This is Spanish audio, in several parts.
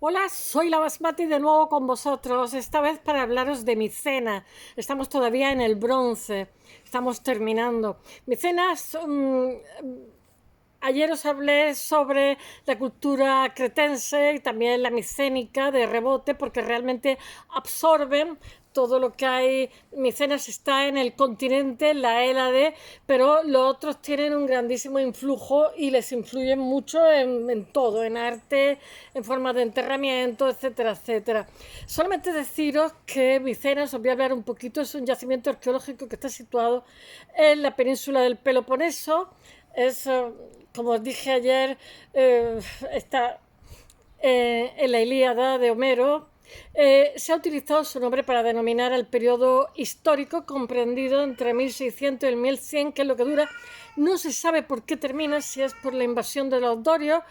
Hola, soy la Basmati de nuevo con vosotros, esta vez para hablaros de Micena. Estamos todavía en el bronce, estamos terminando. Micena ayer os hablé sobre la cultura cretense y también la micénica de rebote, porque realmente absorben todo lo que hay. Micenas está en el continente, en la Hélade, pero los otros tienen un grandísimo influjo y les influyen mucho en todo, en arte, en formas de enterramiento, etcétera, etcétera. Solamente deciros que Micenas, os voy a hablar un poquito, es un yacimiento arqueológico que está situado en la península del Peloponeso. Es, como os dije ayer, está en la Ilíada de Homero. Se ha utilizado su nombre para denominar al periodo histórico comprendido entre 1600 y el 1100, que es lo que dura. No se sabe por qué termina, si es por la invasión de los dorios,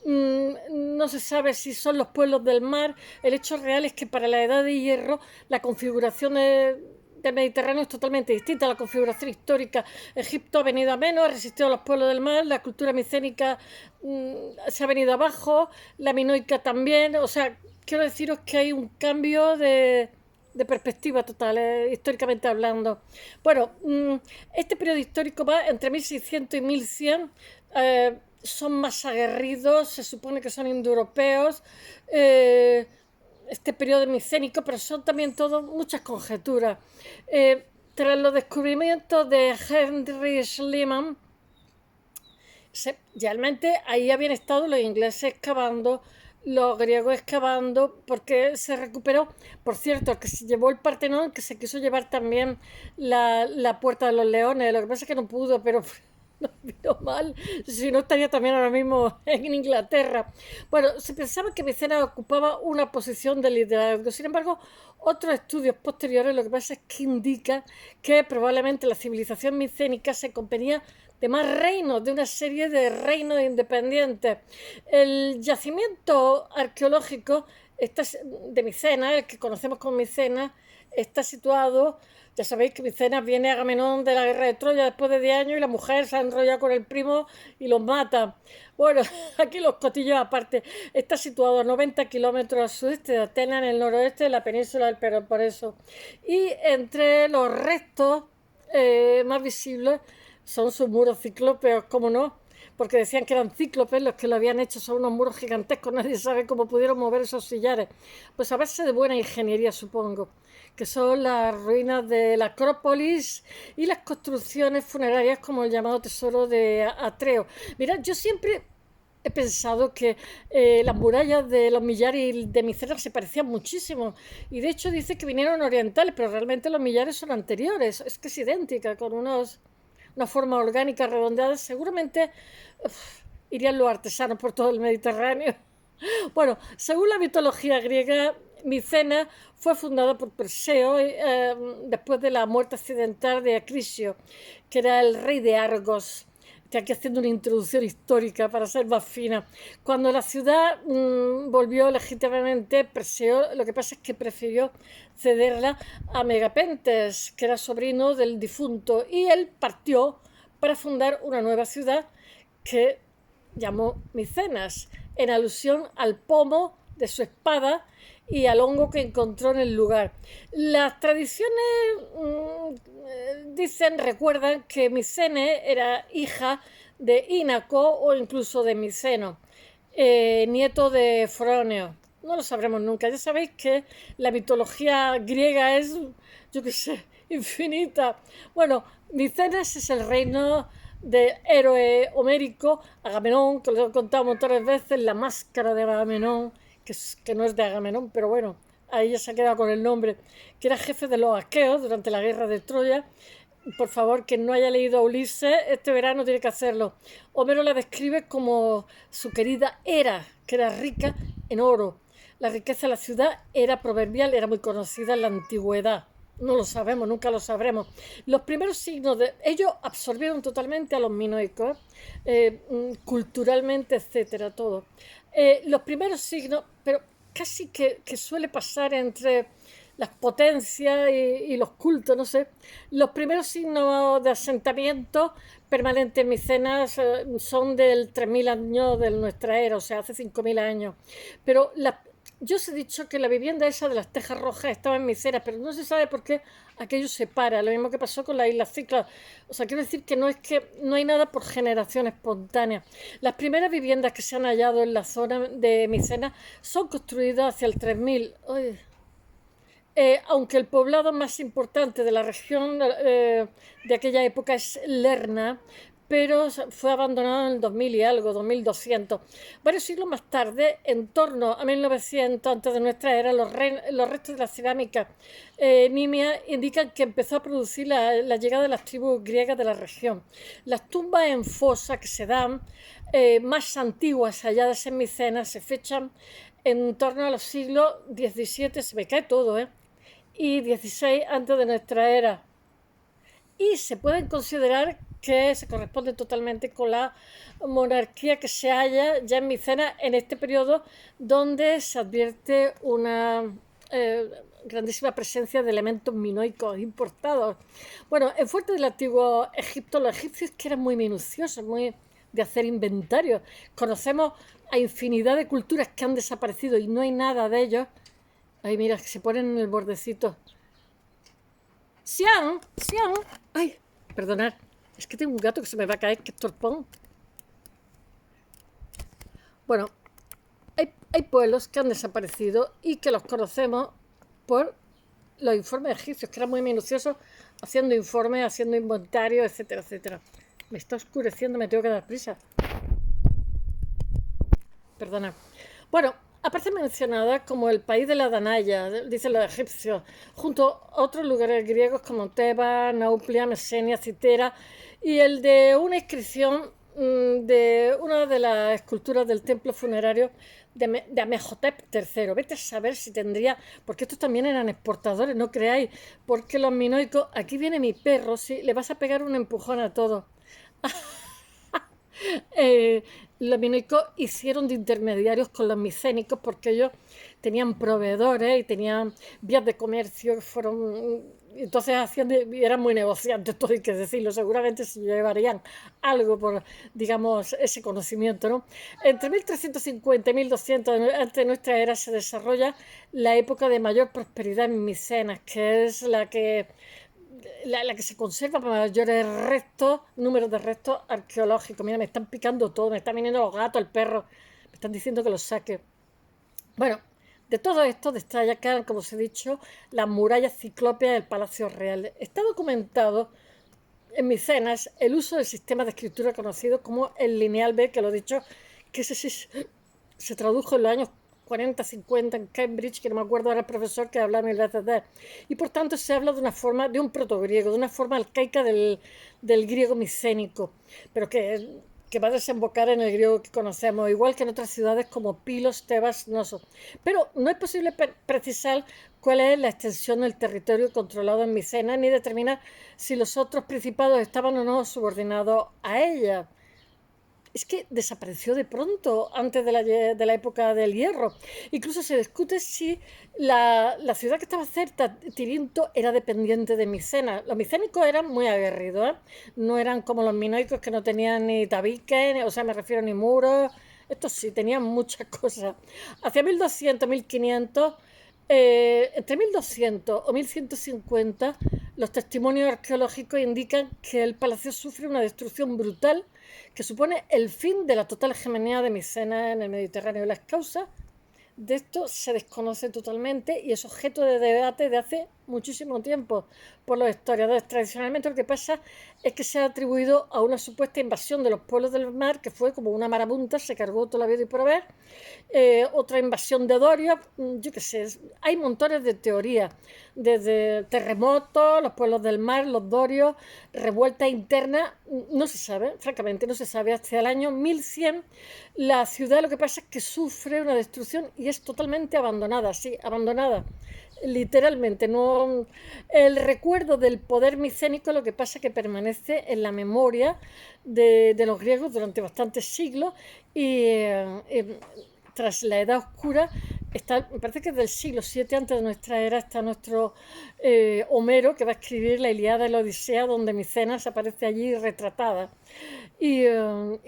no se sabe si son los pueblos del mar. El hecho real es que para la edad de hierro la configuración del Mediterráneo es totalmente distinta a la configuración histórica. Egipto ha venido a menos, ha resistido a los pueblos del mar, la cultura micénica se ha venido abajo, la minoica también. O sea, quiero deciros que hay un cambio de perspectiva total, históricamente hablando. Bueno, este periodo histórico va entre 1600 y 1100. Son más aguerridos, se supone que son indoeuropeos, este periodo micénico, pero son también todo muchas conjeturas. Tras los descubrimientos de Henry Schliemann, realmente ahí habían estado los ingleses excavando, los griegos excavando, porque se recuperó, por cierto, el que se llevó el Partenón, que se quiso llevar también la Puerta de los Leones, lo que pasa es que no pudo, pero nos vino mal, si no estaría también ahora mismo en Inglaterra. Bueno, se pensaba que Micenas ocupaba una posición de liderazgo, sin embargo, otros estudios posteriores lo que pasa es que indican que probablemente la civilización micénica se componía de más reinos, de una serie de reinos independientes. El yacimiento arqueológico de Micenas, el que conocemos como Micenas, está situado. Ya sabéis que Micenas viene a Agamenón de la guerra de Troya después de 10 años y la mujer se ha enrollado con el primo y los mata. Bueno, aquí los cotillos aparte. Está situado a 90 kilómetros al sudeste de Atenas, en el noroeste de la península del Peloponeso. Y entre los restos más visibles son sus muros ciclópeos, ¿cómo no? Porque decían que eran cíclopes los que lo habían hecho, son unos muros gigantescos, nadie sabe cómo pudieron mover esos sillares. Pues a base de buena ingeniería, supongo, que son las ruinas de la Acrópolis y las construcciones funerarias como el llamado tesoro de Atreo. Mirad, yo siempre he pensado que las murallas de los millares y de Micenas se parecían muchísimo. Y de hecho dice que vinieron orientales, pero realmente los millares son anteriores. Es que es idéntica, con una forma orgánica redondeada. Seguramente irían los artesanos por todo el Mediterráneo. Bueno, según la mitología griega, Micenas fue fundada por Perseo después de la muerte accidental de Acrisio, que era el rey de Argos. Estoy aquí haciendo una introducción histórica para ser más fina. Cuando la ciudad volvió legítimamente, Perseo lo que pasa es que prefirió cederla a Megapentes, que era sobrino del difunto, y él partió para fundar una nueva ciudad que llamó Micenas, en alusión al pomo de su espada y al hongo que encontró en el lugar. Las tradiciones recuerdan que Micene era hija de Ínaco o incluso de Miceno, nieto de Froneo. No lo sabremos nunca. Ya sabéis que la mitología griega es, yo qué sé, infinita. Bueno, Micenas es el reino del héroe homérico Agamenón, que lo he contado montones de veces, la máscara de Agamenón, que no es de Agamenón, pero bueno, ahí ya se ha quedado con el nombre, que era jefe de los aqueos durante la guerra de Troya. Por favor, quien no haya leído a Ulises, este verano tiene que hacerlo. Homero la describe como su querida Hera, que era rica en oro. La riqueza de la ciudad era proverbial, era muy conocida en la antigüedad. No lo sabemos, nunca lo sabremos. Los primeros signos de ellos absorbieron totalmente a los minoicos, culturalmente, etcétera, todo. Los primeros signos, pero casi que suele pasar entre las potencias y los cultos, no sé. Los primeros signos de asentamiento permanente en Micenas son del 3000 años de nuestra era, o sea, hace 5000 años. Pero yo os he dicho que la vivienda esa de las tejas rojas estaba en Micenas, pero no se sabe por qué aquello se para. Lo mismo que pasó con la isla Cicla. O sea, quiero decir que no hay nada por generación espontánea. Las primeras viviendas que se han hallado en la zona de Micenas son construidas hacia el 3000. Uy, aunque el poblado más importante de la región de aquella época es Lerna, pero fue abandonado en el 2000 y algo, 2200. Varios siglos más tarde, en torno a 1900 antes de nuestra era, los restos de la cerámica nimia indican que empezó a producir la llegada de las tribus griegas de la región. Las tumbas en fosa que se dan, más antiguas halladas en Micenas, se fechan en torno a los siglos XVII, se me cae todo, y 16 antes de nuestra era. Y se pueden considerar que se corresponde totalmente con la monarquía que se halla ya en Micenas en este periodo, donde se advierte una grandísima presencia de elementos minoicos importados. Bueno, en fuerte del antiguo Egipto, los egipcios que eran muy minuciosos, muy de hacer inventarios. Conocemos a infinidad de culturas que han desaparecido y no hay nada de ellos. Ay, mira, que se ponen en el bordecito. ¡Sian! ¡Sian! Ay, perdonad. Es que tengo un gato que se me va a caer, que es torpón. Bueno, hay pueblos que han desaparecido y que los conocemos por los informes egipcios, que eran muy minuciosos, haciendo informes, haciendo inventarios, etcétera, etcétera. Me está oscureciendo, me tengo que dar prisa. Perdona. Bueno, aparece mencionada como el país de la Danaya, dicen los egipcios, junto a otros lugares griegos como Tebas, Nauplia, Mesenia, Citera, y el de una inscripción de una de las esculturas del templo funerario de Amenhotep III. Vete a saber si tendría, porque estos también eran exportadores, no creáis, porque los minoicos, aquí viene mi perro, sí, le vas a pegar un empujón a todo. Los minoicos hicieron de intermediarios con los micénicos porque ellos tenían proveedores y tenían vías de comercio que fueron, entonces eran muy negociantes, todo hay que decirlo, seguramente se llevarían algo por, digamos, ese conocimiento, ¿no? Entre 1350 y 1200 antes de nuestra era se desarrolla la época de mayor prosperidad en Micenas, que es la que se conserva mayores restos, números de restos arqueológicos. Mira, me están picando todo, me están viniendo los gatos, el perro, me están diciendo que los saque. Bueno, de todo esto destacan, como os he dicho, las murallas ciclópeas del Palacio Real. Está documentado en Micenas el uso del sistema de escritura conocido como el lineal B, que lo he dicho, que se tradujo en los años 40, 50 en Cambridge, que no me acuerdo ahora el profesor que hablaba mil veces de él. Y por tanto se habla de una forma, de un protogriego, de una forma arcaica del griego micénico, pero que va a desembocar en el griego que conocemos, igual que en otras ciudades como Pilos, Tebas, Noso. Pero no es posible precisar cuál es la extensión del territorio controlado en Micenas, ni determinar si los otros principados estaban o no subordinados a ella. Es que desapareció de pronto antes de la época del hierro. Incluso se discute si la ciudad que estaba cerca, Tirinto, era dependiente de Micenas. Los micénicos eran muy aguerridos, ¿eh? No eran como los minoicos que no tenían ni tabiques, o sea, me refiero ni muros. Estos sí, tenían muchas cosas. Hacia 1200, 1500, entre 1200 o 1150, los testimonios arqueológicos indican que el palacio sufre una destrucción brutal que supone el fin de la total hegemonía de Micenas en el Mediterráneo. Las causas de esto se desconoce totalmente y es objeto de debate de hace muchísimo tiempo por los historiadores. Tradicionalmente lo que pasa es que se ha atribuido a una supuesta invasión de los pueblos del mar, que fue como una marabunta, se cargó toda la vida y por haber. Otra invasión de Doria, yo qué sé, hay montones de teorías, desde terremotos, los pueblos del mar, los dorios, revueltas internas, no se sabe, francamente no se sabe. Hasta el año 1100 la ciudad lo que pasa es que sufre una destrucción y es totalmente abandonada, sí, abandonada, literalmente. No, el recuerdo del poder micénico lo que pasa es que permanece en la memoria de los griegos durante bastantes siglos y tras la Edad Oscura está, me parece que es del siglo VII antes de nuestra era, está nuestro Homero, que va a escribir la Ilíada y la Odisea, donde Micenas aparece allí retratada. Y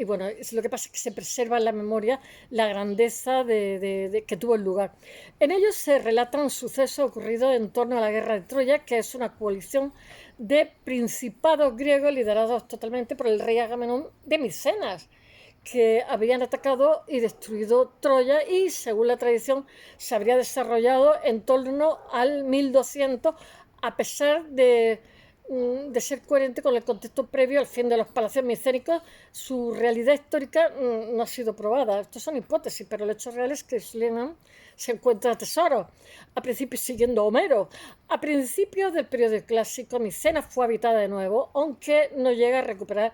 bueno, lo que pasa es que se preserva en la memoria la grandeza que tuvo el lugar. En ellos se relatan sucesos ocurridos en torno a la guerra de Troya, que es una coalición de principados griegos liderados totalmente por el rey Agamenón de Micenas, que habían atacado y destruido Troya y, según la tradición, se habría desarrollado en torno al 1200, a pesar de ser coherente con el contexto previo al fin de los palacios micénicos. Su realidad histórica no ha sido probada. Estos son hipótesis, pero el hecho real es que Schlenan se encuentra tesoros, a principios siguiendo Homero. A principios del periodo clásico, Micenas fue habitada de nuevo, aunque no llega a recuperar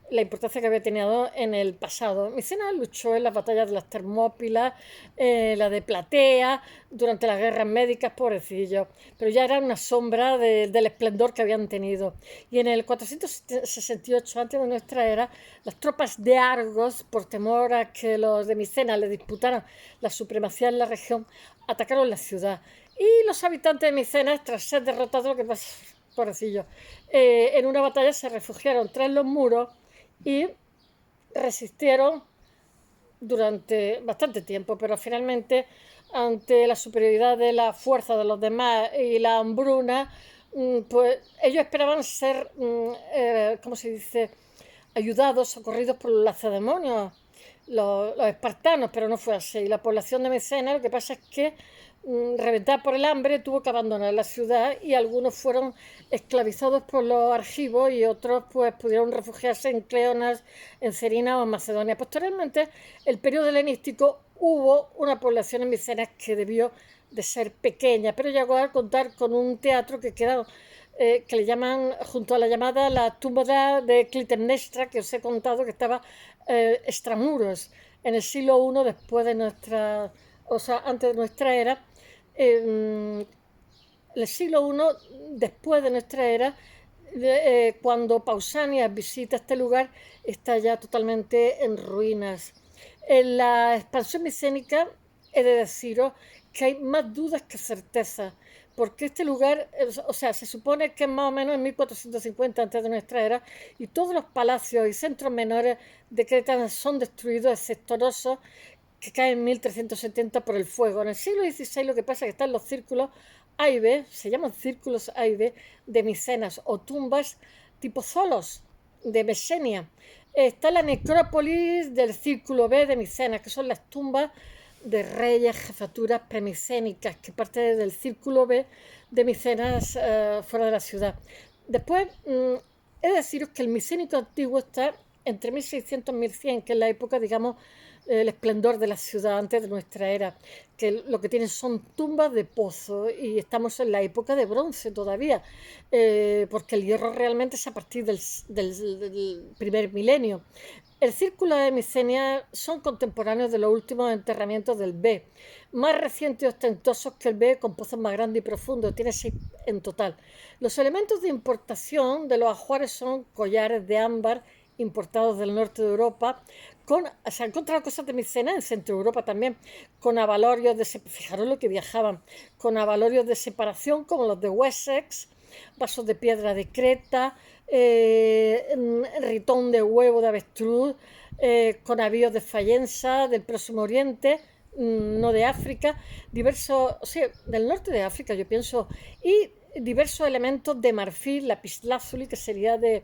la importancia que había tenido en el pasado. Micenas luchó en las batallas de las Termópilas, la de Platea, durante las guerras médicas, pobrecillos, pero ya era una sombra del esplendor que habían tenido. Y en el 468 antes de nuestra era, las tropas de Argos, por temor a que los de Micenas le disputaran la supremacía en la región, atacaron la ciudad. Y los habitantes de Micenas, tras ser derrotados, lo que pasa, pobrecillos, en una batalla se refugiaron tras los muros y resistieron durante bastante tiempo, pero finalmente, ante la superioridad de la fuerza de los demás y la hambruna, pues ellos esperaban ser, ¿cómo se dice?, ayudados, socorridos por los lacedemonios, los espartanos, pero no fue así. La población de Mecenas, lo que pasa es que, reventada por el hambre, tuvo que abandonar la ciudad y algunos fueron esclavizados por los argivos y otros pues pudieron refugiarse en Cleonas, en Cerina o en Macedonia. Posteriormente, el periodo helenístico, hubo una población en Micenas que debió de ser pequeña, pero llegó a contar con un teatro que quedó, que le llaman, junto a la llamada la tumba de Clitemnestra, que os he contado, que estaba extramuros en el siglo I después de nuestra, o sea, antes de nuestra era. El siglo I después de nuestra era, cuando Pausanias visita este lugar, está ya totalmente en ruinas. En la expansión micénica he de deciros que hay más dudas que certezas, porque este lugar, o sea, se supone que es más o menos en 1450 antes de nuestra era, y todos los palacios y centros menores de Creta son destruidos, excepto Rosos, que cae en 1370 por el fuego. En el siglo XVI lo que pasa es que están los círculos A y B, se llaman círculos A y B, de Micenas, o tumbas tipo Zolos, de Mesenia. Está la necrópolis del círculo B de Micenas, que son las tumbas de reyes, jefaturas premicénicas, que parte del círculo B de Micenas, fuera de la ciudad. Después, he de deciros que el micénico antiguo está entre 1600 y 1100, que es la época, digamos, el esplendor de la ciudad antes de nuestra era, que lo que tienen son tumbas de pozo, y estamos en la época de bronce todavía, porque el hierro realmente es a partir del primer milenio. El círculo de Micenia son contemporáneos de los últimos enterramientos del B, más recientes y ostentosos que el B, con pozos más grandes y profundos, tiene 6 en total. Los elementos de importación de los ajuares son collares de ámbar importados del norte de Europa, se han encontrado cosas de Micenas en Centro Europa también, con abalorios fijaros lo que viajaban, con abalorios de separación como los de Wessex, vasos de piedra de Creta, ritón de huevo de avestruz, con avíos de Fayenza, del Próximo Oriente, no de África, diversos, o sea, del norte de África yo pienso, y diversos elementos de marfil, lapislázuli, que sería de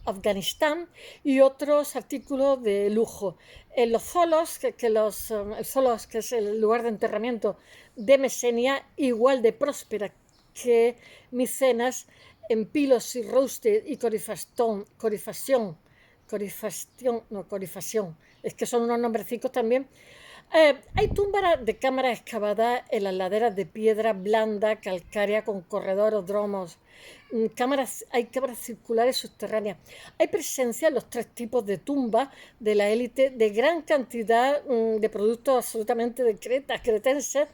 Afganistán, y otros artículos de lujo. En los Zolos, el Zolos, que es el lugar de enterramiento de Mesenia, igual de próspera que Micenas, en Pilos y Roasted y Corifación, es que son unos nombrecitos también. Hay tumbas de cámaras excavadas en las laderas de piedra blanda, calcárea, con corredores o dromos. Hay cámaras circulares subterráneas. Hay presencia en los 3 tipos de tumbas de la élite de gran cantidad de productos absolutamente de cretenses,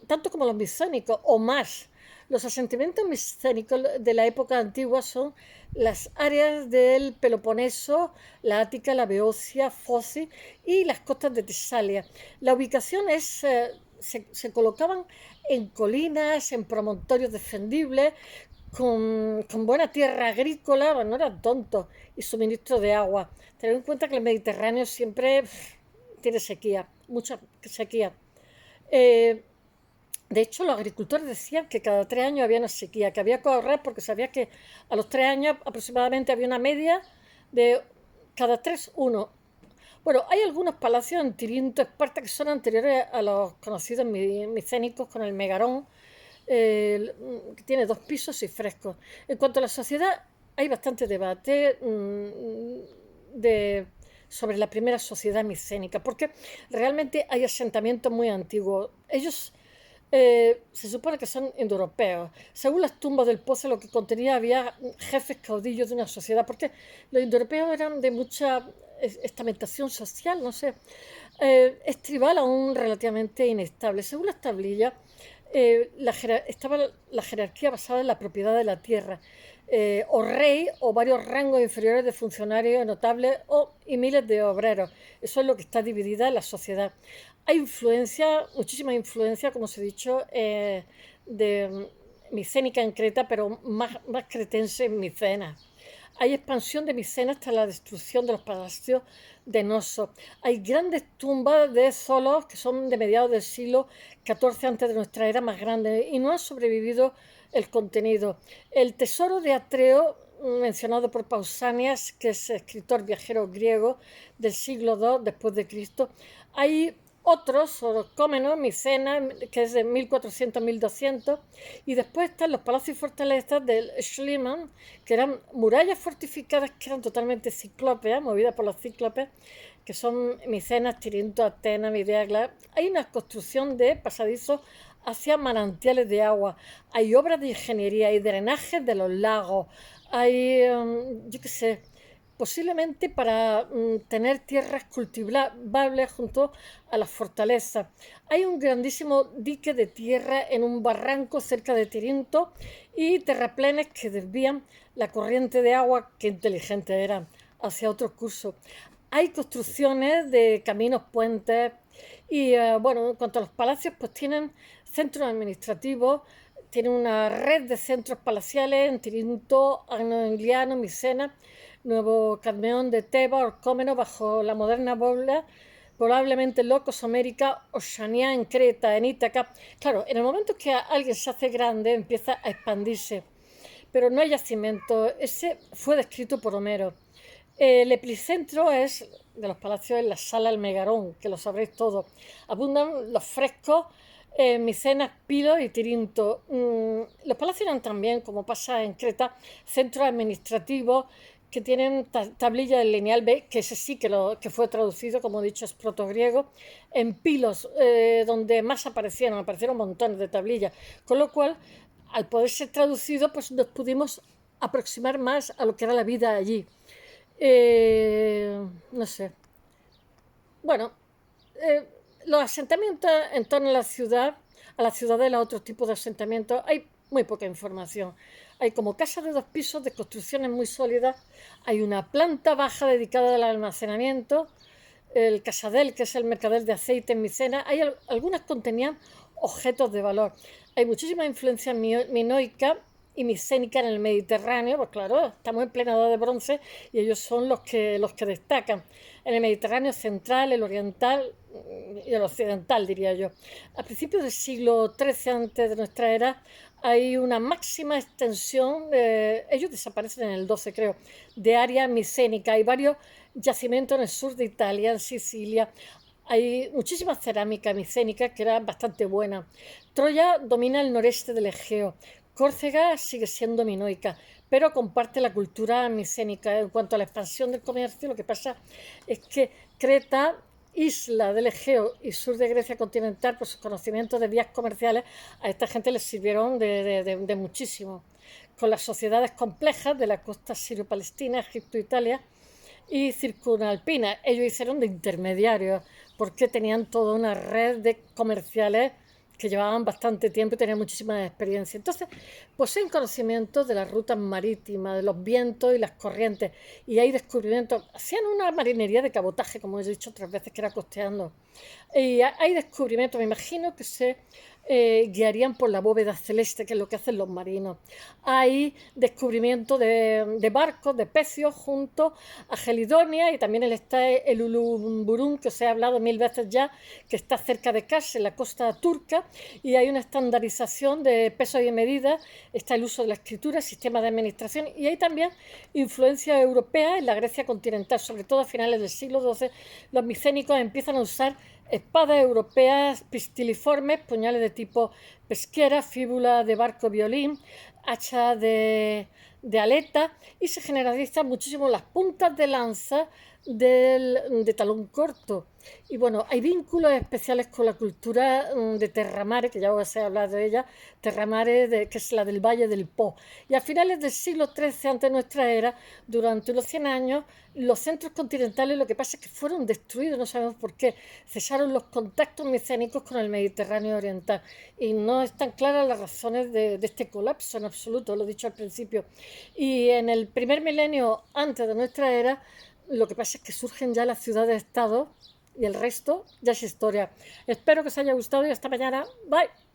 tanto como los micénicos o más. Los asentamientos micénicos de la época antigua son las áreas del Peloponeso, la Ática, la Beocia, Foci y las costas de Tesalia. La ubicación se colocaban en colinas, en promontorios defendibles, con buena tierra agrícola, bueno, no eran tontos, y suministro de agua. Tened en cuenta que el Mediterráneo siempre tiene sequía, mucha sequía. Eh, de hecho, los agricultores decían que cada 3 años había una sequía, que había que ahorrar porque sabía que a los 3 años aproximadamente había una media de cada 3, uno. Bueno, hay algunos palacios en Tirinto, Esparta, que son anteriores a los conocidos micénicos con el megarón, que tiene 2 pisos y frescos. En cuanto a la sociedad, hay bastante debate sobre la primera sociedad micénica, porque realmente hay asentamientos muy antiguos. Ellos se supone que son indoeuropeos. Según las tumbas del pozo, lo que contenía había jefes caudillos de una sociedad, porque los indoeuropeos eran de mucha estamentación social, no sé, es tribal aún relativamente inestable. Según las tablillas, estaba la jerarquía basada en la propiedad de la tierra, o rey o varios rangos inferiores de funcionarios notables y miles de obreros. Eso es lo que está dividida en la sociedad. Hay influencia, muchísima influencia, como os he dicho, de micénica en Creta, pero más cretense en Micena. Hay expansión de Micena hasta la destrucción de los palacios de Noso. Hay grandes tumbas de zolos que son de mediados del siglo XIV antes de nuestra era, más grandes, y no ha sobrevivido el contenido. El tesoro de Atreo, mencionado por Pausanias, que es escritor viajero griego del siglo II después de Cristo. Hay otros, Orcómenos, Micena, que es de 1400-1200, y después están los palacios y fortalezas del Schliemann, que eran murallas fortificadas que eran totalmente ciclópeas, movidas por los cíclopes, que son Micenas, Tirinto, Atenas, Mideagla. Hay una construcción de pasadizos hacia manantiales de agua, hay obras de ingeniería, hay drenajes de los lagos, hay, yo qué sé, posiblemente para tener tierras cultivables junto a las fortalezas. Hay un grandísimo dique de tierra en un barranco cerca de Tirinto y terraplenes que desvían la corriente de agua, que inteligentes eran, hacia otro curso. Hay construcciones de caminos, puentes y, bueno, en cuanto a los palacios, pues tienen centros administrativos, tienen una red de centros palaciales en Tirinto, Angliano, Micena, Nuevo Cadmeón de Tebas, Orcómeno, bajo la moderna Bobla, probablemente Locos, América, Oceanía, en Creta, en Ítaca. Claro, en el momento que alguien se hace grande, empieza a expandirse, pero no hay yacimiento. Ese fue descrito por Homero. El epicentro es de los palacios en la sala del Megarón, que lo sabréis todos. Abundan los frescos Micenas, Pilos y Tirinto. Los palacios eran también, como pasa en Creta, centros administrativos que tienen tablillas del lineal B, que ese sí que fue traducido, como he dicho, es protogriego, en Pilos, donde más aparecieron montones de tablillas, con lo cual, al poder ser traducido, pues nos pudimos aproximar más a lo que era la vida allí. No sé. Bueno, los asentamientos en torno a la ciudadela, otros tipos de asentamientos, hay muy poca información. Hay como casas de 2 pisos de construcciones muy sólidas, hay una planta baja dedicada al almacenamiento, el casadel, que es el mercader de aceite en Micena. Algunas contenían objetos de valor. Hay muchísima influencia minoica y micénica en el Mediterráneo, pues claro, estamos en plena edad de bronce y ellos son los que destacan. En el Mediterráneo central, el oriental y el occidental, diría yo. A principios del siglo XIII antes de nuestra era hay una máxima extensión, ellos desaparecen en el XII creo, de área micénica. Hay varios yacimientos en el sur de Italia, en Sicilia. Hay muchísima cerámica micénica que era bastante buena. Troya domina el noreste del Egeo. Córcega sigue siendo minoica, pero comparte la cultura micénica. En cuanto a la expansión del comercio, lo que pasa es que Creta, isla del Egeo y sur de Grecia continental, por sus conocimientos de vías comerciales, a esta gente les sirvieron de muchísimo. Con las sociedades complejas de la costa sirio-palestina, Egipto, Italia y circunalpina, ellos hicieron de intermediarios porque tenían toda una red de comerciales que llevaban bastante tiempo y tenían muchísima experiencia. Entonces, poseen conocimientos de las rutas marítimas, de los vientos y las corrientes, y hay descubrimientos. Hacían una marinería de cabotaje, como he dicho otras veces, que era costeando. Y hay descubrimientos, me imagino que se guiarían por la bóveda celeste, que es lo que hacen los marinos. Hay descubrimientos de barcos, de pecios junto a Gelidonia, y también está el Ulumburún, que os he hablado 1000 veces ya, que está cerca de Kars, en la costa turca, y hay una estandarización de pesos y medidas, está el uso de la escritura, sistema de administración, y hay también influencia europea en la Grecia continental, sobre todo a finales del siglo XII. Los micénicos empiezan a usar espadas europeas pistiliformes, puñales de tipo pesquera, fíbula de barco violín, hacha de aleta, y se generalizan muchísimo las puntas de lanza de talón corto. Y bueno, hay vínculos especiales con la cultura de Terramare, que ya os he hablado de ella, Terramare, que es la del Valle del Po. Y a finales del siglo XIII antes de nuestra era, durante unos 100 años, los centros continentales lo que pasa es que fueron destruidos, no sabemos por qué. Cesaron los contactos micénicos con el Mediterráneo oriental y no están claras las razones de este colapso en absoluto, lo he dicho al principio. Y en el primer milenio antes de nuestra era, lo que pasa es que surgen ya las ciudades-estado y el resto ya es historia. Espero que os haya gustado y hasta mañana. Bye.